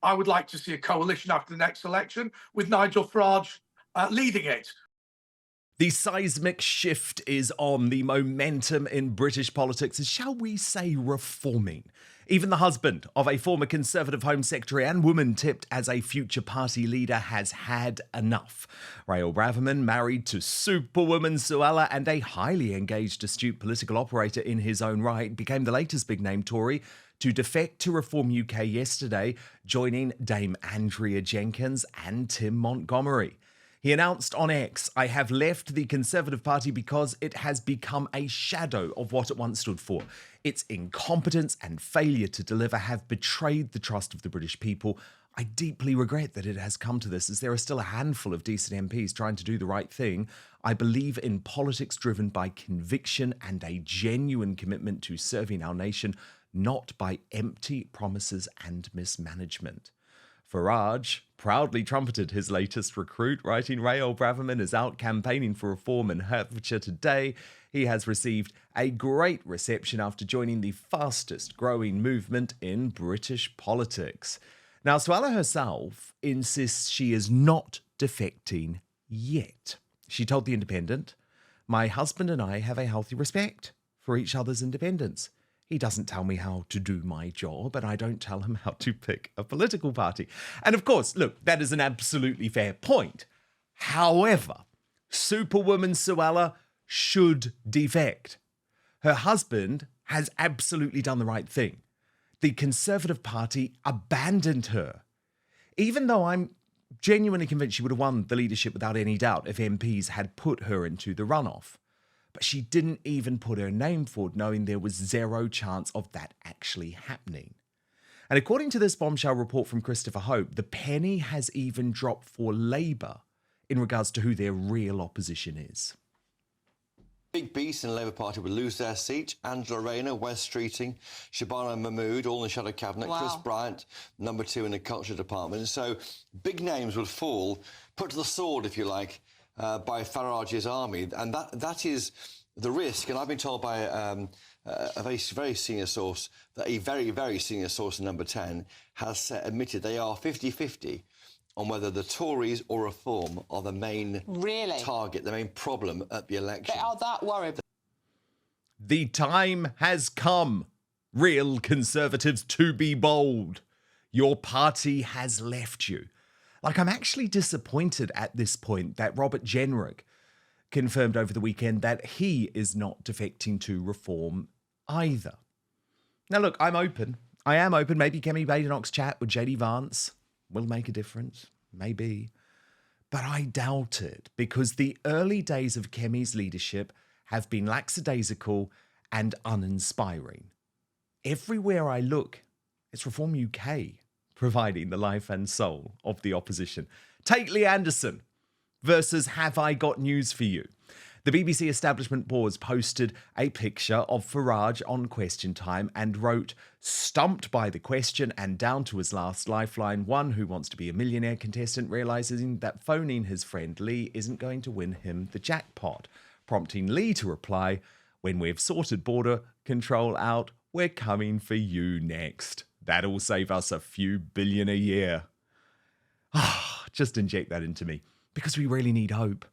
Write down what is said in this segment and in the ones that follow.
I would like to see a coalition after the next election with Nigel Farage leading it. The seismic shift is on. The momentum in British politics is, shall we say, reforming. Even the husband of a former Conservative Home Secretary and woman tipped as a future party leader has had enough. Rael Braverman, married to Superwoman Suella and a highly engaged, astute political operator in his own right, became the latest big-name Tory to defect to Reform UK yesterday, joining Dame Andrea Jenkins and Tim Montgomery. He announced on X, "I have left the Conservative Party because it has become a shadow of what it once stood for. Its incompetence and failure to deliver have betrayed the trust of the British people. I deeply regret that it has come to this, as there are still a handful of decent MPs trying to do the right thing. I believe in politics driven by conviction and a genuine commitment to serving our nation, not by empty promises and mismanagement." Farage proudly trumpeted his latest recruit, writing, "Rael Braverman is out campaigning for reform in Hertfordshire today. He has received a great reception after joining the fastest growing movement in British politics." Now, Suella herself insists she is not defecting yet. She told The Independent, "My husband and I have a healthy respect for each other's independence. He doesn't tell me how to do my job, and I don't tell him how to pick a political party." And of course, look, that is an absolutely fair point. However, Superwoman Suella should defect. Her husband has absolutely done the right thing. The Conservative Party abandoned her. Even though I'm genuinely convinced she would have won the leadership without any doubt if MPs had put her into the runoff. But she didn't even put her name forward, knowing there was zero chance of that actually happening. And according to this bombshell report from Christopher Hope, the penny has even dropped for Labour in regards to who their real opposition is. Big beasts in the Labour Party will lose their seat. Angela Rayner, Wes Streeting, Shabana Mahmood, all in the shadow cabinet. Wow. Chris Bryant, number 2 in the culture department. And so big names would fall, put to the sword, if you like, by Farage's army, and that is the risk. And I've been told by a very senior source that a very senior source in number 10 has admitted they are 50-50 on whether the Tories or Reform are the main target, the main problem at the election. They are that worried. The time has come, real Conservatives, to be bold. Your party has left you. Like, I'm actually disappointed at this point that Robert Jenrick confirmed over the weekend that he is not defecting to Reform either. Now, look, I'm open. I am open. Maybe Kemi Badenoch's chat with JD Vance will make a difference. Maybe. But I doubt it, because the early days of Kemi's leadership have been lackadaisical and uninspiring. Everywhere I look, it's Reform UK providing the life and soul of the opposition. Take Lee Anderson versus Have I Got News for You? The BBC Establishment Boards posted a picture of Farage on Question Time and wrote, "Stumped by the question and down to his last lifeline, one who wants to be a millionaire contestant realising that phoning his friend Lee isn't going to win him the jackpot," prompting Lee to reply, "When we've sorted border control out, we're coming for you next. That'll save us a few billion a year." Just inject that into me, because we really need hope.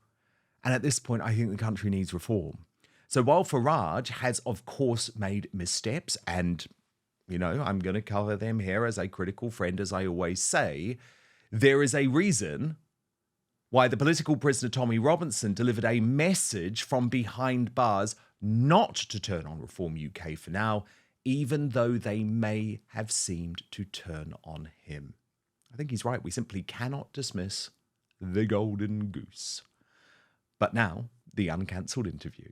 And at this point, I think the country needs reform. So while Farage has, of course, made missteps, and, you know, I'm going to cover them here as a critical friend, as I always say, there is a reason why the political prisoner Tommy Robinson delivered a message from behind bars not to turn on Reform UK for now, even though they may have seemed to turn on him. I think he's right. We simply cannot dismiss the golden goose. But now, the uncancelled interview.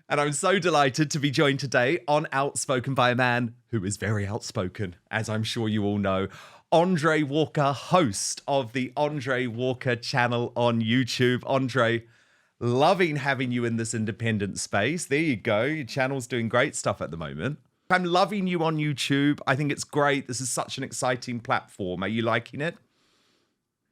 And I'm so delighted to be joined today on Outspoken by a man who is very outspoken, as I'm sure you all know. Andre Walker, host of the Andre Walker channel on YouTube. Andre, loving having you in this independent space. There you go. Your channel's doing great stuff at the moment. I'm loving you on YouTube. I think it's great. This is such an exciting platform. Are you liking it?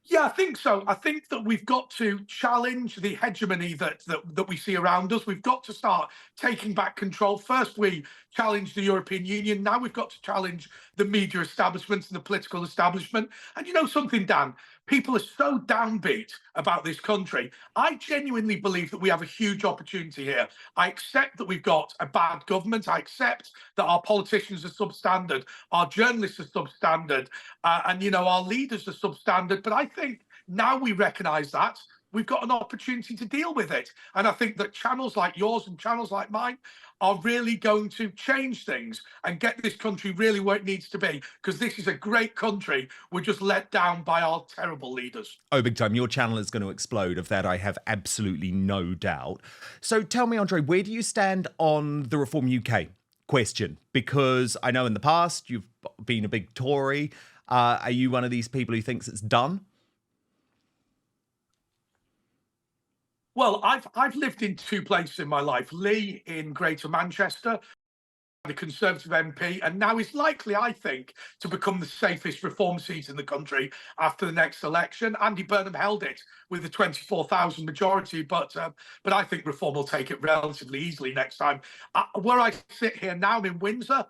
Yeah, I think so. I think that we've got to challenge the hegemony that we see around us. We've got to start taking back control. First, we challenged the European Union. Now we've got to challenge the media establishment and the political establishment. And you know something, Dan? People are so downbeat about this country. I genuinely believe that we have a huge opportunity here. I accept that we've got a bad government. I accept that our politicians are substandard, our journalists are substandard, and you know our leaders are substandard. But I think now we recognise that we've got an opportunity to deal with it. And I think that channels like yours and channels like mine are really going to change things and get this country really where it needs to be, because this is a great country. We're just let down by our terrible leaders. Oh, big time. Your channel is going to explode. Of that, I have absolutely no doubt. So tell me, Andre, where do you stand on the Reform UK question? Because I know in the past you've been a big Tory. Are you one of these people who thinks it's done? Well, I've lived in two places in my life: Lee in Greater Manchester, the Conservative MP, and now is likely, I think, to become the safest reform seat in the country after the next election. Andy Burnham held it with a 24,000 majority, but I think reform will take it relatively easily next time. Where I sit here now, I'm in Windsor,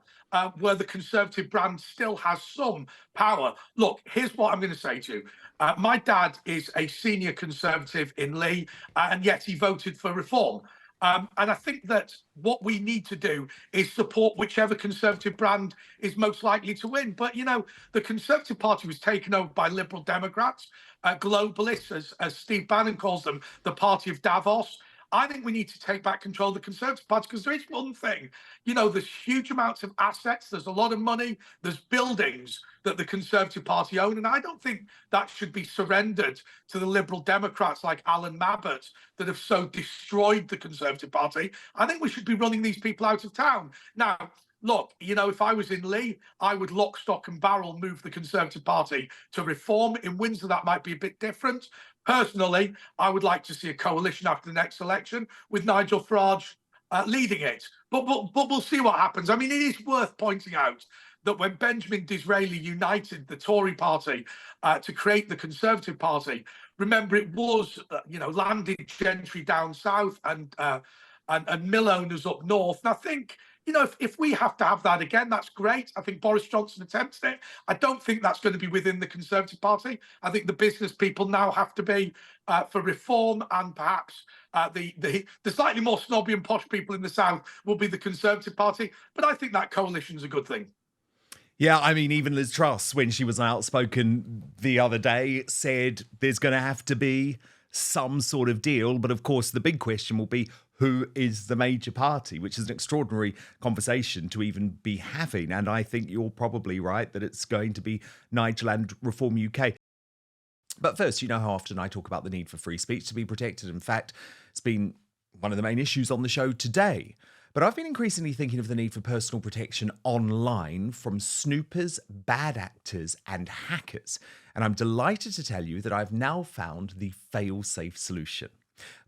where the Conservative brand still has some power. Look, here's what I'm going to say to you. My dad is a senior Conservative in Lee, and yet he voted for reform. And I think that what we need to do is support whichever Conservative brand is most likely to win. But, you know, the Conservative Party was taken over by Liberal Democrats, globalists, as Steve Bannon calls them, the party of Davos. I think we need to take back control of the Conservative Party, because there is one thing, you know, there's huge amounts of assets, there's a lot of money, there's buildings that the Conservative Party own, and I don't think that should be surrendered to the Liberal Democrats like Alan Mabbott that have so destroyed the Conservative Party. I think we should be running these people out of town. Now, look, you know, if I was in Lee, I would lock, stock and barrel move the Conservative Party to reform. In Windsor, that might be a bit different. Personally, I would like to see a coalition after the next election with Nigel Farage leading it. But we'll see what happens. I mean, it is worth pointing out that when Benjamin Disraeli united the Tory party to create the Conservative Party, remember it was, you know, landed gentry down south and mill owners up north. And I think, you know, if we have to have that again, that's great. I think Boris Johnson attempted it. I don't think that's going to be within the Conservative Party. I think the business people now have to be for reform, and perhaps the slightly more snobby and posh people in the South will be the Conservative Party. But I think that coalition is a good thing. Yeah, I mean, even Liz Truss, when she was outspoken the other day, said there's going to have to be some sort of deal. But of course, the big question will be, who is the major party, which is an extraordinary conversation to even be having. And I think you're probably right that it's going to be Nigel and Reform UK. But first, you know how often I talk about the need for free speech to be protected. In fact, it's been one of the main issues on the show today. But I've been increasingly thinking of the need for personal protection online from snoopers, bad actors, and hackers. And I'm delighted to tell you that I've now found the fail-safe solution.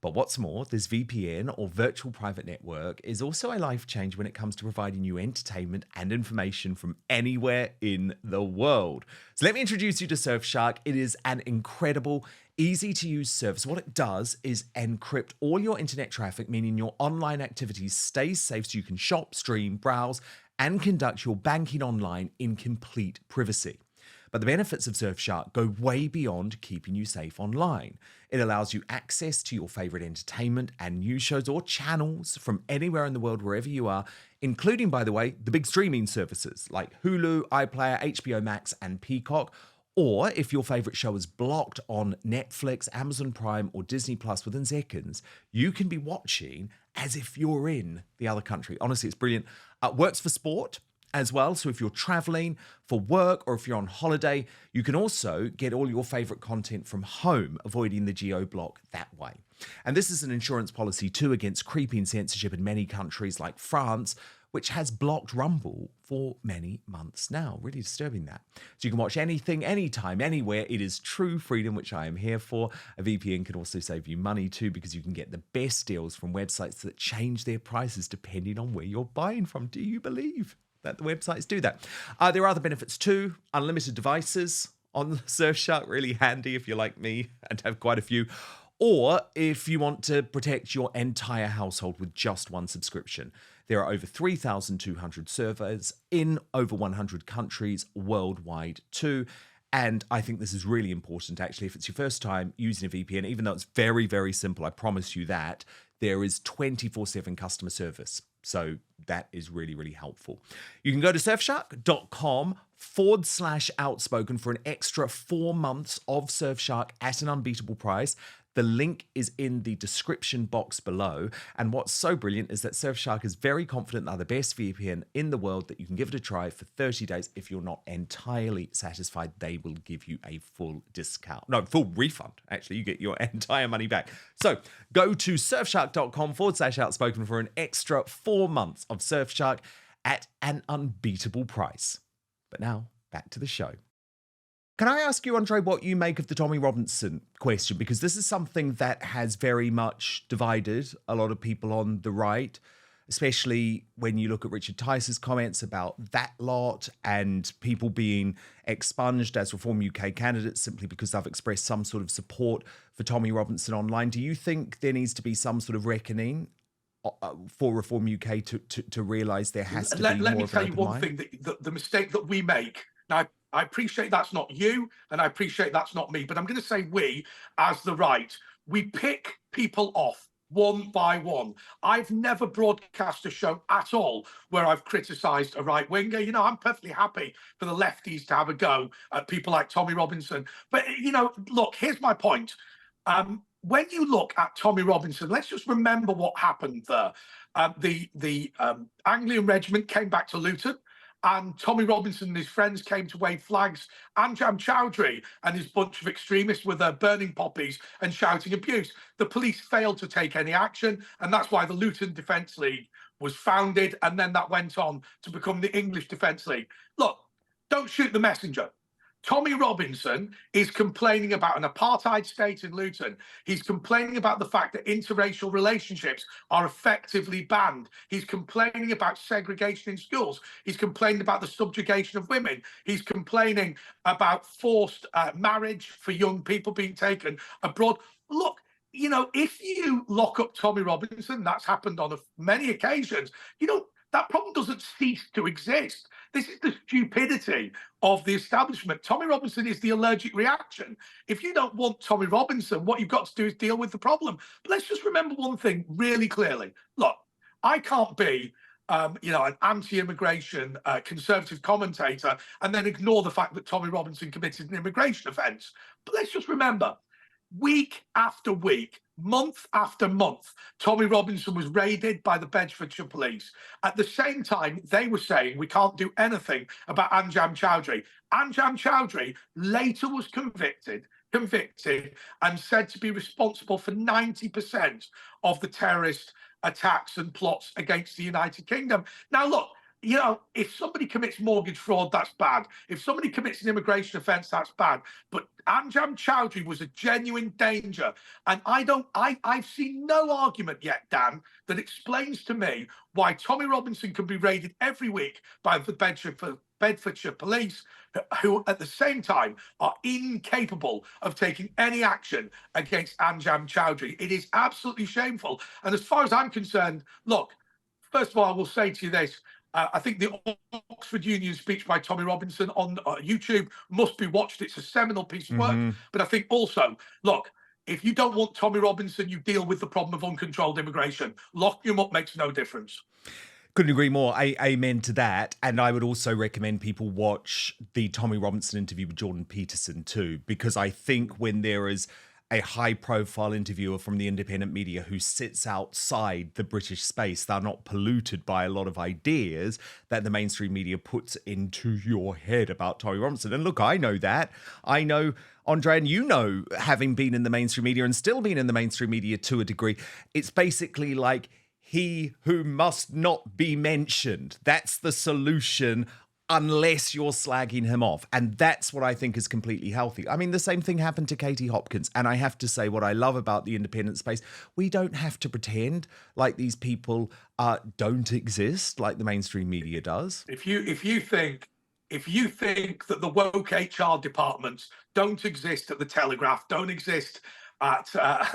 But what's more, this VPN or virtual private network is also a life change when it comes to providing you entertainment and information from anywhere in the world. So let me introduce you to Surfshark. It is an incredible, easy to use service. What it does is encrypt all your internet traffic, meaning your online activities stay safe so you can shop, stream, browse, and conduct your banking online in complete privacy. But the benefits of Surfshark go way beyond keeping you safe online. It allows you access to your favorite entertainment and news shows or channels from anywhere in the world, wherever you are, including, by the way, the big streaming services like Hulu, iPlayer, HBO Max, and Peacock. Or if your favorite show is blocked on Netflix, Amazon Prime, or Disney Plus within seconds, you can be watching as if you're in the other country. Honestly, it's brilliant. Works for sport as well. So if you're traveling for work or if you're on holiday, you can also get all your favorite content from home, avoiding the geo-block that way. And this is an insurance policy too against creeping censorship in many countries like France, which has blocked Rumble for many months now. Really disturbing that. So you can watch anything, anytime, anywhere. It is true freedom, which I am here for. A VPN can also save you money too, because you can get the best deals from websites that change their prices depending on where you're buying from. Do you believe that the websites do that? There are other benefits too. Unlimited devices on Surfshark, really handy if you're like me and have quite a few. Or if you want to protect your entire household with just one subscription. There are over 3,200 servers in over 100 countries worldwide too. And I think this is really important, actually, if it's your first time using a VPN, even though it's very, very simple, I promise you that, there is 24/7 customer service. So that is really, really helpful. You can go to surfshark.com/outspoken for an extra 4 months of Surfshark at an unbeatable price. The link is in the description box below. And what's so brilliant is that Surfshark is very confident they're the best VPN in the world, that you can give it a try for 30 days. If you're not entirely satisfied, they will give you a full discount. No, full refund. Actually, you get your entire money back. So go to surfshark.com/outspoken for an extra 4 months of Surfshark at an unbeatable price. But now, back to the show. Can I ask you, Andre, what you make of the Tommy Robinson question? Because this is something that has very much divided a lot of people on the right, especially when you look at Richard Tice's comments about that lot and people being expunged as Reform UK candidates simply because they've expressed some sort of support for Tommy Robinson online. Do you think there needs to be some sort of reckoning for Reform UK to realise there has to be more of an open mind? Let me tell you one thing, the mistake that we make. Now, I appreciate that's not you, and I appreciate that's not me, but I'm going to say we, as the right, we pick people off one by one. I've never broadcast a show at all where I've criticised a right-winger. You know, I'm perfectly happy for the lefties to have a go at people like Tommy Robinson. But, you know, look, here's my point. When you look at Tommy Robinson, let's just remember what happened there. The Anglian regiment came back to Luton, and Tommy Robinson and his friends came to wave flags. Anjam Chowdhury and his bunch of extremists were there burning poppies and shouting abuse. The police failed to take any action, and that's why the Luton Defence League was founded, and then that went on to become the English Defence League. Look, don't shoot the messenger. Tommy Robinson is complaining about an apartheid state in Luton. He's complaining about the fact that interracial relationships are effectively banned. He's complaining about segregation in schools. He's complaining about the subjugation of women. He's complaining about forced marriage for young people being taken abroad. Look, you know, if you lock up Tommy Robinson, that's happened on many occasions, you know, that problem doesn't cease to exist. This is the stupidity of the establishment. Tommy Robinson is the allergic reaction. If you don't want Tommy Robinson, what you've got to do is deal with the problem. But let's just remember one thing really clearly. Look, I can't be you know, an anti-immigration conservative commentator and then ignore the fact that Tommy Robinson committed an immigration offence. But let's just remember, week after week, month after month, Tommy Robinson was raided by the Bedfordshire police. At the same time, they were saying we can't do anything about Anjam Chowdhury. Anjam Chowdhury later was convicted and said to be responsible for 90% of the terrorist attacks and plots against the United Kingdom. Now, look, you know, if somebody commits mortgage fraud, that's bad. If somebody commits an immigration offence, that's bad. But Anjam Chowdhury was a genuine danger. And I've seen no argument yet, Dan, that explains to me why Tommy Robinson can be raided every week by the Bedfordshire police, who at the same time are incapable of taking any action against Anjam Chowdhury. It is absolutely shameful. And as far as I'm concerned, look, first of all, I will say to you this. I think the Oxford Union speech by Tommy Robinson on YouTube must be watched. It's a seminal piece of work. But I think also, look, if you don't want Tommy Robinson, you deal with the problem of uncontrolled immigration. Locking him up makes no difference. Couldn't agree more. Amen to that. And I would also recommend people watch the Tommy Robinson interview with Jordan Peterson too, because I think when there is a high-profile interviewer from the independent media who sits outside the British space, they're not polluted by a lot of ideas that the mainstream media puts into your head about Tommy Robinson. And look, I know that. I know, Andre, and you know, having been in the mainstream media and still being in the mainstream media to a degree, it's basically like he who must not be mentioned. That's the solution, unless you're slagging him off. And that's what I think is completely healthy. I mean, the same thing happened to Katie Hopkins. And I have to say, what I love about the independent space, we don't have to pretend like these people don't exist like the mainstream media does. If you think if you think that the woke HR departments don't exist at the Telegraph, don't exist at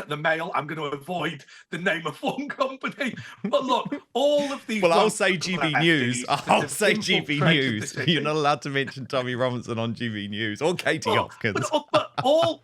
the Mail, I'm going to avoid the name of one company. But look, all of these. Well, I'll say GB News. I'll say GB News. You're not allowed to mention Tommy Robinson on GB News or Katie Hopkins. But all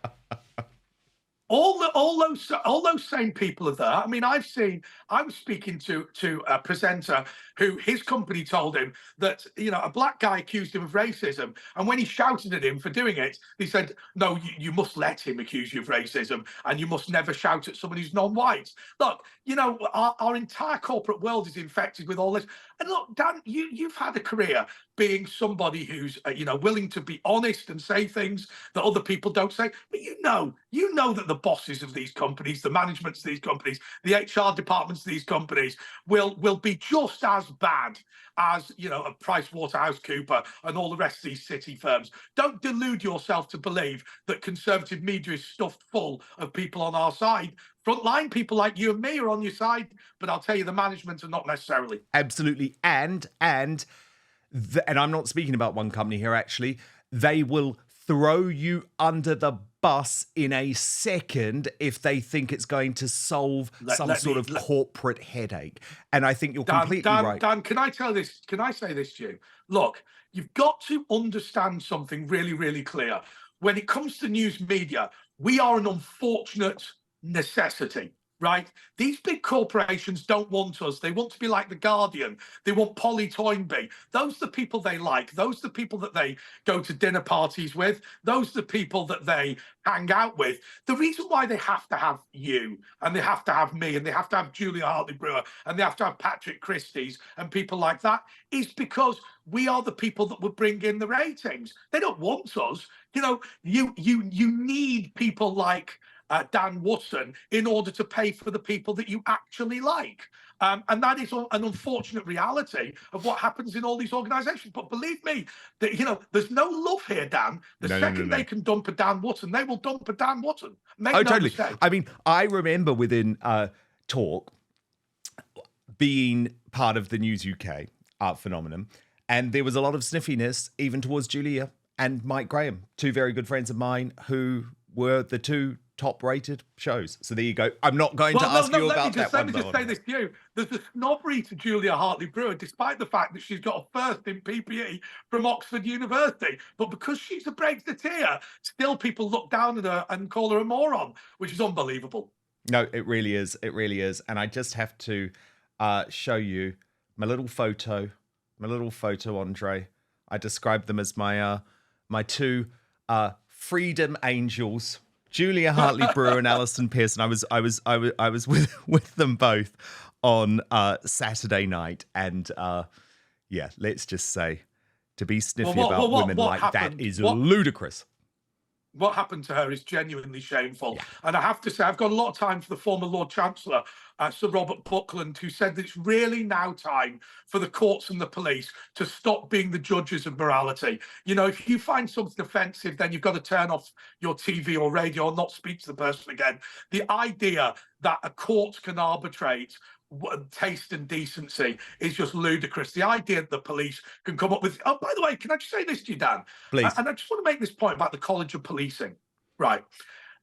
those same people are there. I mean, I was speaking to a presenter who his company told him that, you know, a black guy accused him of racism. And when he shouted at him for doing it, he said, no, you must let him accuse you of racism and you must never shout at someone who's non-white. Look, you know, our entire corporate world is infected with all this. And look, Dan, you've had a career being somebody who's, you know, willing to be honest and say things that other people don't say. But you know that the bosses of these companies, the managements of these companies, the HR departments of these companies will be just as bad as, you know, a PricewaterhouseCoopers and all the rest of these city firms. Don't delude yourself to believe that conservative media is stuffed full of people on our side. Frontline people like you and me are on your side, but I'll tell you, the management are not necessarily. Absolutely. And I'm not speaking about one company here, actually. They will throw you under the bus in a second if they think it's going to solve some sort of corporate headache. And I think you're completely right. Dan, can I say this to you? Look, you've got to understand something really, really clear. When it comes to news media, we are an unfortunate necessity. Right? These big corporations don't want us. They want to be like The Guardian. They want Polly Toynbee. Those are the people they like. Those are the people that they go to dinner parties with. Those are the people that they hang out with. The reason why they have to have you and they have to have me and they have to have Julia Hartley-Brewer and they have to have Patrick Christie's and people like that is because we are the people that would bring in the ratings. They don't want us. You know, you need people like Dan Wootton in order to pay for the people that you actually like. And that is an unfortunate reality of what happens in all these organisations. But believe me, that, you know, there's no love here, Dan. The second they can dump a Dan Wootton, they will dump a Dan Wootton. Make no totally. mistake. I mean, I remember within Talk being part of the News UK art phenomenon, and there was a lot of sniffiness even towards Julia and Mike Graham, two very good friends of mine who were the two top-rated shows. So there you go. I'm not going to ask you about that one. Let me just say this to you. There's a snobbery to Julia Hartley-Brewer, despite the fact that she's got a first in PPE from Oxford University. But because she's a Brexiteer, still people look down at her and call her a moron, which is unbelievable. No, it really is. It really is. And I just have to show you my little photo, Andre. I described them as my my two freedom angels. Julia Hartley-Brewer and Alison Pearson. I was with them both on Saturday night, and yeah, let's just say to be sniffy about women like that is ludicrous. What happened to her is genuinely shameful. Yeah. And I have to say, I've got a lot of time for the former Lord Chancellor, Sir Robert Buckland, who said that it's really now time for the courts and the police to stop being the judges of morality. You know, if you find something offensive, then you've got to turn off your TV or radio or not speak to the person again. The idea that a court can arbitrate taste and decency is just ludicrous. The idea that the police can come up with... Oh, by the way, can I just say this to you, Dan? Please. And I just want to make this point about the College of Policing. Right.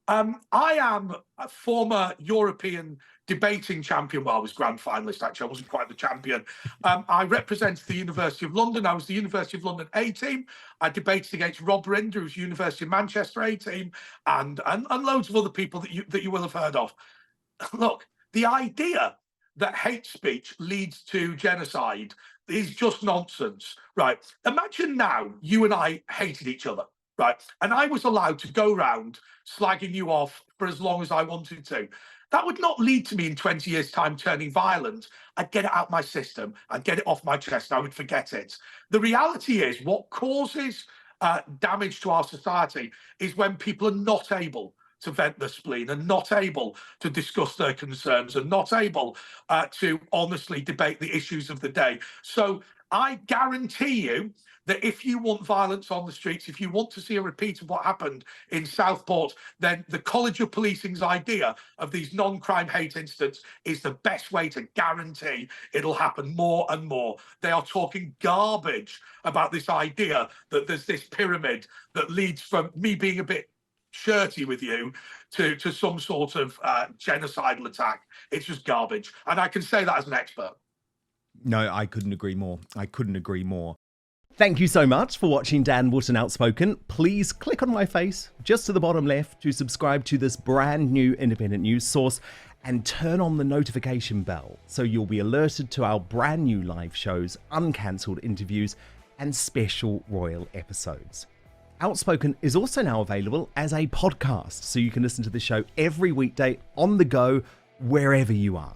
I am a former European debating champion. Well, I was grand finalist, actually. I wasn't quite the champion. I represented the University of London. I was the University of London A team. I debated against Rob Rinder, who's University of Manchester A team, and loads of other people that you will have heard of. Look, the idea that hate speech leads to genocide is just nonsense, right? Imagine now you and I hated each other, right? And I was allowed to go around slagging you off for as long as I wanted to. That would not lead to me in 20 years' time turning violent. I'd get it out my system. I'd get it off my chest. I would forget it. The reality is what causes damage to our society is when people are not able to vent their spleen and not able to discuss their concerns and not able to honestly debate the issues of the day. So I guarantee you that if you want violence on the streets, if you want to see a repeat of what happened in Southport, then the College of Policing's idea of these non-crime hate incidents is the best way to guarantee it'll happen more and more. They are talking garbage about this idea that there's this pyramid that leads from me being a bit shirty with you to some sort of genocidal attack. It's just garbage. And I can say that as an expert. No, I couldn't agree more. I couldn't agree more. Thank you so much for watching Dan Wootton Outspoken. Please click on my face just to the bottom left to subscribe to this brand new independent news source and turn on the notification bell so you'll be alerted to our brand new live shows, uncancelled interviews, and special royal episodes. Outspoken is also now available as a podcast, so you can listen to the show every weekday on the go, wherever you are.